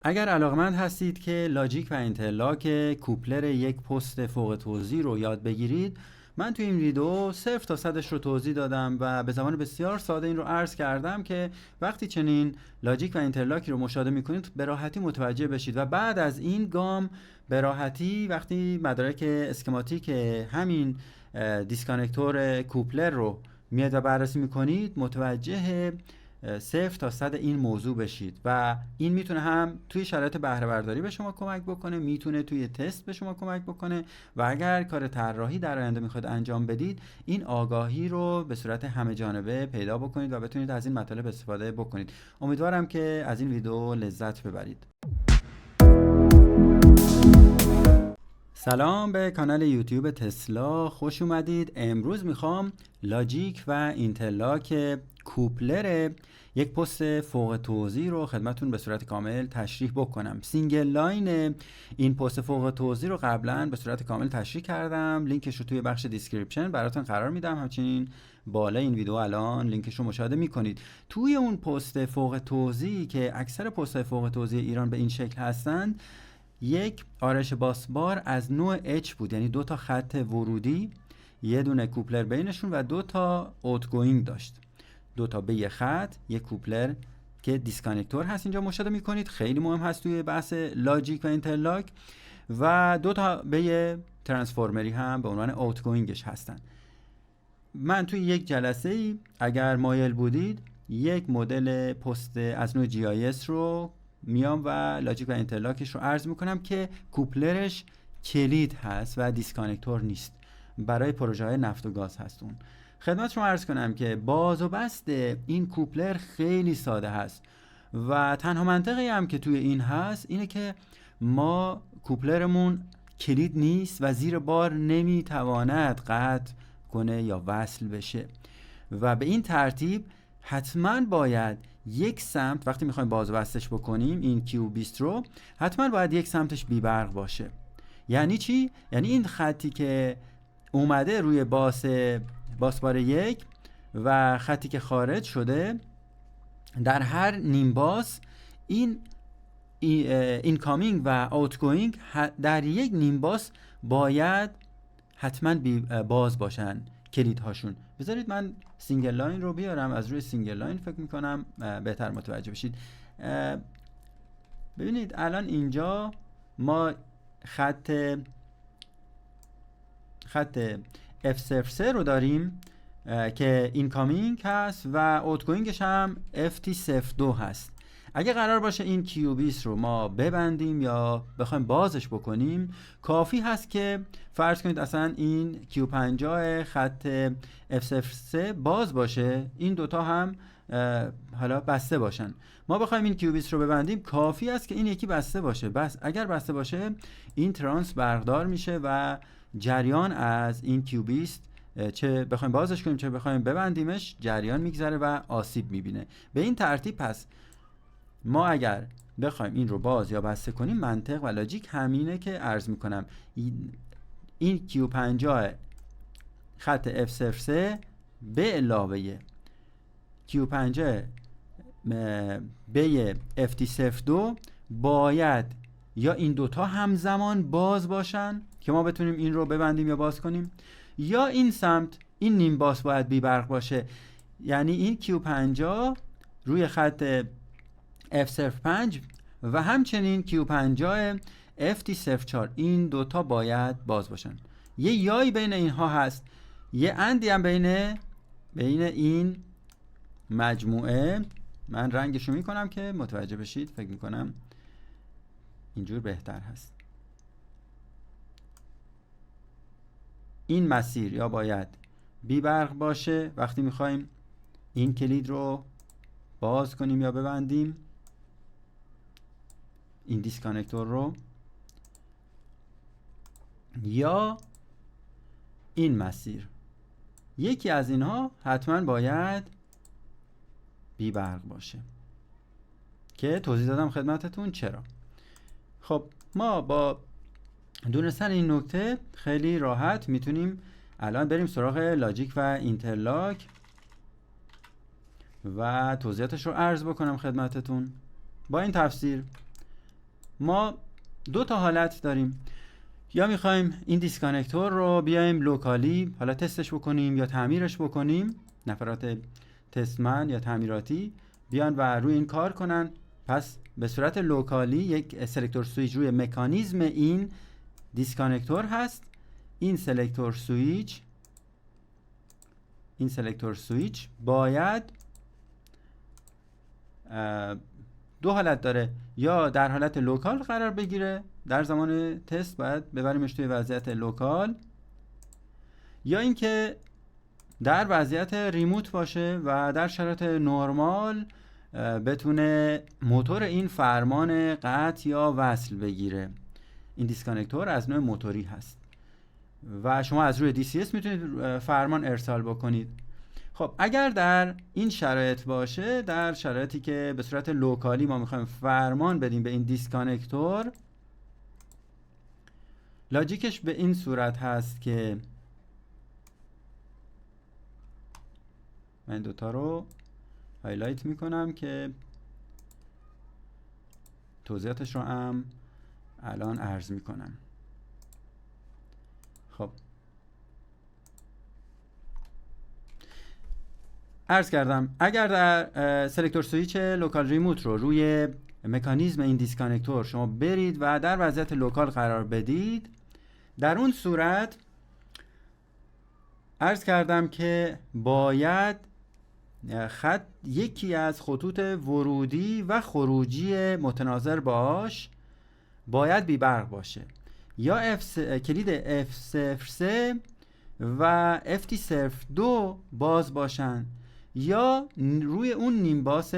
اگر علاقمند هستید که لاجیک و اینترلاک کوپلر یک پست فوق توضیح رو یاد بگیرید، من توی این ویدیو 0 تا 100 رو توضیح دادم و به زبان بسیار ساده این رو عرض کردم که وقتی چنین لاجیک و اینترلاکی رو مشاهده میکنید به راحتی متوجه بشید و بعد از این گام به راحتی وقتی مدارک اسکماتیک همین دیسکانکتور کوپلر رو میاد و بررسی میکنید متوجه 0 تا 100 این موضوع بشید و این میتونه هم توی شرایط بهره برداری به شما کمک بکنه، میتونه توی تست به شما کمک بکنه و اگر کار طراحی در آینده میخواید انجام بدید این آگاهی رو به صورت همه جانبه پیدا بکنید و بتونید از این مطالب استفاده بکنید. امیدوارم که از این ویدیو لذت ببرید. سلام به کانال یوتیوب تسلا، خوش اومدید. امروز میخوام لاجیک و اینترلاک کوپلر یک پست فوق توضیح رو خدمتون به صورت کامل تشریح بکنم. سینگل لاین این پست فوق توضیح رو قبلا به صورت کامل تشریح کردم، لینکش رو توی بخش دیسکریپشن براتون قرار میدم، همچنین بالا این ویدیو الان لینکش رو مشاهده میکنید. توی اون پست فوق توضیح که اکثر پست‌های فوق توضیح ایران به این شکل هستند، یک آرش باسبار از نوع H بود، یعنی 2 تا خط ورودی، یه دونه کوپلر بینشون و 2 تا اوتگوینگ داشت. 2 تا به یه خط، یک کوپلر که دیسکانکتور هست اینجا مشاهده میکنید، خیلی مهم هست توی بحث لاجیک و اینترلاک، و 2 تا به یه ترانسفورمری هم به عنوان اوتگوینگش هستن. من توی یک جلسه ای اگر مایل بودید یک مدل پست از نوع GIS رو میام و لاجیک و اینترلاکش رو عرض میکنم که کوپلرش کلید هست و دیسکانکتور نیست، برای پروژه های نفت و گاز هست. اون خدمت شما عرض کنم که باز و بست این کوپلر خیلی ساده هست و تنها منطقی هم که توی این هست اینه که ما کوپلرمون کلید نیست و زیر بار نمیتواند قطع کنه یا وصل بشه و به این ترتیب حتما باید یک سمت وقتی میخوایم باز و بستش بکنیم این کیوبیست رو حتما باید یک سمتش بی برق باشه. یعنی چی؟ یعنی این خطی که اومده روی باسبار یک و خطی که خارج شده در هر نیم باس این کامینگ و آوتگوینگ در یک نیم باس باید حتما باز باشن کلیدهاشون. بذارید من سینگل لاین رو بیارم، از روی سینگل لاین فکر میکنم بهتر متوجه بشید. ببینید الان اینجا ما خط F03 رو داریم که اینکامینگ هست و اوتگوینگش هم FT02 هست. اگه قرار باشه این کیوبیست رو ما ببندیم یا بخوایم بازش بکنیم، کافی هست که فرض کنید اصلا این Q50 خط F03 باز باشه، این دوتا هم حالا بسته باشن. ما بخوایم این کیوبیست رو ببندیم کافی است که این یکی بسته باشه. بس اگر بسته باشه این ترانس برقدار میشه و جریان از این کیوبیست چه بخوایم بازش کنیم چه بخوایم ببندیمش جریان میگذره و آسیب میبینه. به این ترتیب پس ما اگر بخوایم این رو باز یا بسته کنیم منطق و لاجیک همینه که عرض میکنم. این Q50 خط F03 به علاوه Q50 به FT02 باید یا این دوتا همزمان باز باشن که ما بتونیم این رو ببندیم یا باز کنیم، یا این سمت این نیم باز باید بی برق باشه. یعنی این Q50 روی خط F05 و همچنین Q50 FT04 این دوتا باید باز باشن. یه یای بین اینها هست، یه اندی هم بین این مجموعه. من رنگشو میکنم که متوجه بشید، فکر میکنم اینجور بهتر هست. این مسیر یا باید بی برق باشه وقتی میخوایم این کلید رو باز کنیم یا ببندیم این دیسکانکتور رو، یا این مسیر یکی از اینها حتما باید بی برق باشه که توضیح دادم خدمتتون چرا. خب ما با دونستن این نکته خیلی راحت میتونیم الان بریم سراغ لاجیک و اینترلاک و توضیحاتش رو عرض بکنم خدمتتون. با این تفسیر ما دو تا حالت داریم. یا میخوایم این دیسکانکتور رو بیایم لوکالی حالا تستش بکنیم یا تعمیرش بکنیم، نفرات تستمن یا تعمیراتی بیان و روی این کار کنن. پس به صورت لوکالی یک سلکتور سویچ روی مکانیزم این دیسکانکتور هست. این سلکتور سویچ باید دو حالت داره، یا در حالت لوکال قرار بگیره، در زمان تست باید ببریمش توی وضعیت لوکال، یا اینکه در وضعیت ریموت باشه و در شرایط نرمال بتونه موتور این فرمان قطع یا وصل بگیره. این دیسکانکتور از نوع موتوری هست و شما از روی DCS میتونید فرمان ارسال بکنید. خب اگر در این شرایط باشه، در شرایطی که به صورت لوکالی ما میخوایم فرمان بدیم به این دیسکانکتور، لاجیکش به این صورت هست که من دوتا رو هایلایت میکنم که توضیحاتش رو هم الان عرض میکنم. خب عرض کردم اگر در سلکتور سویچ لوکال ریموت رو روی مکانیزم این دیسکانکتور شما برید و در وضعیت لوکال قرار بدید، در اون صورت عرض کردم که باید یکی از خطوط ورودی و خروجی متناظر باش باید بی برق باشه، یا کلید F03 و FT02 باز باشن، یا روی اون نیمباس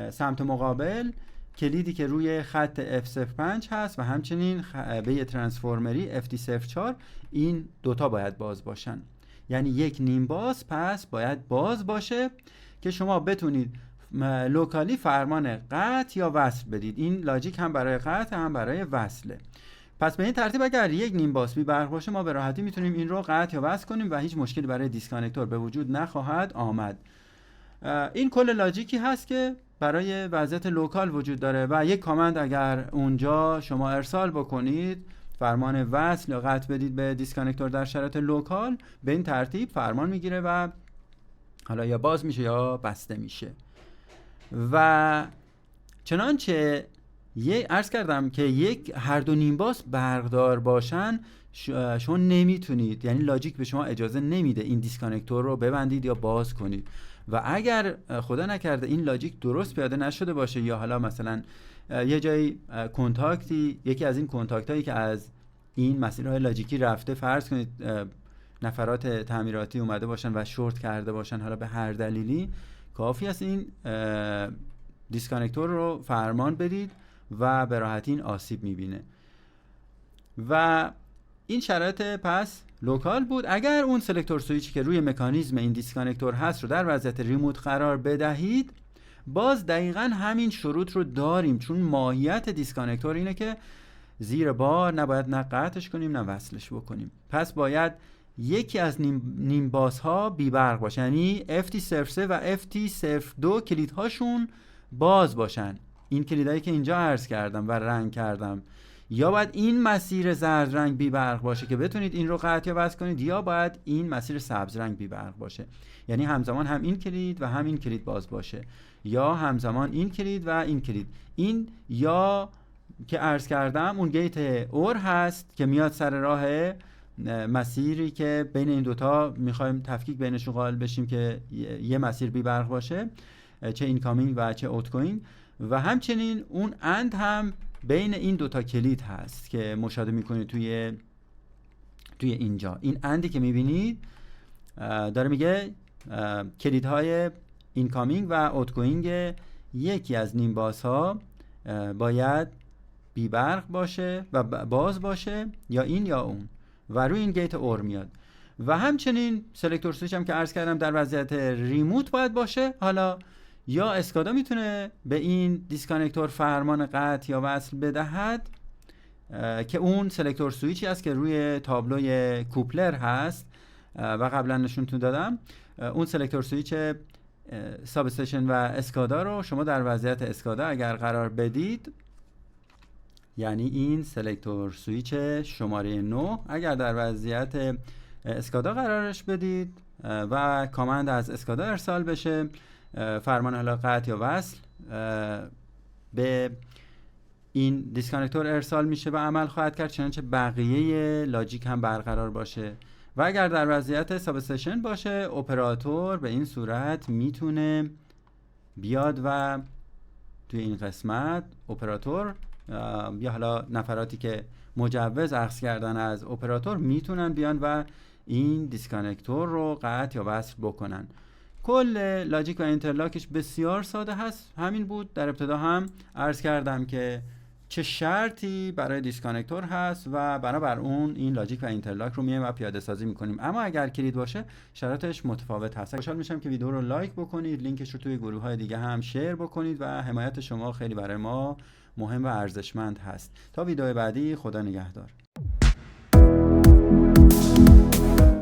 سمت مقابل کلیدی که روی خط F05 هست و همچنین به یه ترانسفورمری FT04، این دوتا باید باز باشن. یعنی یک نیمباس پس باید باز باشه که شما بتونید لوکالی فرمان قطع یا وصل بدید. این لاجیک هم برای قطع هم برای وصله. پس به این ترتیب اگر یک نیمباس بی برق باشه ما به راحتی میتونیم این رو قطع یا وصل کنیم و هیچ مشکلی برای دیسکانکتور به وجود نخواهد آمد. این کل لاجیکی هست که برای وضعیت لوکال وجود داره و یک کامند اگر اونجا شما ارسال بکنید، فرمان وصل یا قطع بدید به دیسکانکتور در شرایط لوکال، به این ترتیب فرمان میگیره و حالا یا باز میشه یا بسته میشه. و چنانچه عرض کردم که هر دو نیمباس برقدار باشن، شما نمیتونید، یعنی لاجیک به شما اجازه نمیده این دیسکانکتور رو ببندید یا باز کنید. و اگر خدا نکرده این لاجیک درست پیاده نشده باشه، یا حالا مثلا یه جایی کنتاکتی، یکی از این کنتاکت هایی که از این مسیرهای لاجیکی رفته، فرض کنید نفرات تعمیراتی اومده باشن و شورت کرده باشن، حالا به هر دلیلی، کافی است این دیسکانکتور رو فرمان بدید و به راحتی این آسیب میبینه. و این شرایط پس لوکال بود. اگر اون سلکتور سویچی که روی مکانیزم این دیسکانکتور هست رو در وضعیت ریموت قرار بدهید، باز دقیقاً همین شروط رو داریم، چون ماهیت دیسکانکتور اینه که زیر بار نباید نه قطعش کنیم نه وصلش بکنیم. پس باید یکی از نیمباس ها بی برق باشه، یعنی FT03 و FT02 کلیدهاشون باز باشن، این کلیدهایی که اینجا عرض کردم و رنگ کردم. یا باید این مسیر زرد رنگ بی برق باشه که بتونید این رو قطع یا وصل کنید، یا باید این مسیر سبز رنگ بی برق باشه، یعنی همزمان هم این کلید و هم این کلید باز باشه، یا همزمان این کلید و این کلید. این یا که عرض کردم اون گیت اور هست که میاد سر راه مسیری که بین این دوتا میخوایم تفکیک بینشون قائل بشیم که یه مسیر بی برق باشه، چه اینکامینگ و چه اوتگوینگ. و همچنین اون اند هم بین این دوتا کلید هست که مشاهده میکنید توی اینجا. این اندی که میبینید داره میگه کلیدهای اینکامینگ و اوتگوینگ یکی از نیمباس ها باید بی برق باشه و باز باشه، یا این یا اون، و روی این گیت اور میاد. و همچنین سلکتور سویچ هم که عرض کردم در وضعیت ریموت باید باشه. حالا یا اسکادا میتونه به این دیسکانکتور فرمان قطع یا وصل بدهد که اون سلکتور سویچی است که روی تابلوی کوپلر هست و قبلا نشونتون دادم. اون سلکتور سویچ ساب استیشن و اسکادا رو شما در وضعیت اسکادا اگر قرار بدید، یعنی این سلکتور سویچ شماره 9 اگر در وضعیت اسکادا قرارش بدید و کامند از اسکادا ارسال بشه، فرمان حالا قطع یا وصل به این دیسکانکتور ارسال میشه و عمل خواهد کرد، چنانچه بقیه لاجیک هم برقرار باشه. و اگر در وضعیت ساب استیشن باشه، اپراتور به این صورت میتونه بیاد و توی این قسمت اپراتور یا حالا نفراتی که مجوز اخذ کردن از اپراتور میتونن بیان و این دیسکانکتور رو قطع یا وصل بکنن. کل لاجیک و اینترلاکش بسیار ساده هست. همین بود. در ابتدا هم عرض کردم که چه شرطی برای دیسکانکتور هست و بنابر اون این لاجیک و اینترلاک رو میایم و پیاده سازی میکنیم. اما اگر کلید باشه شرایطش متفاوت هست. خوشحال میشم که ویدیو رو لایک بکنید، لینکش رو توی گروه های دیگه هم شیر بکنید و حمایت شما خیلی برای ما مهم و ارزشمند هست. تا ویدیو بعدی، خدا نگهدار.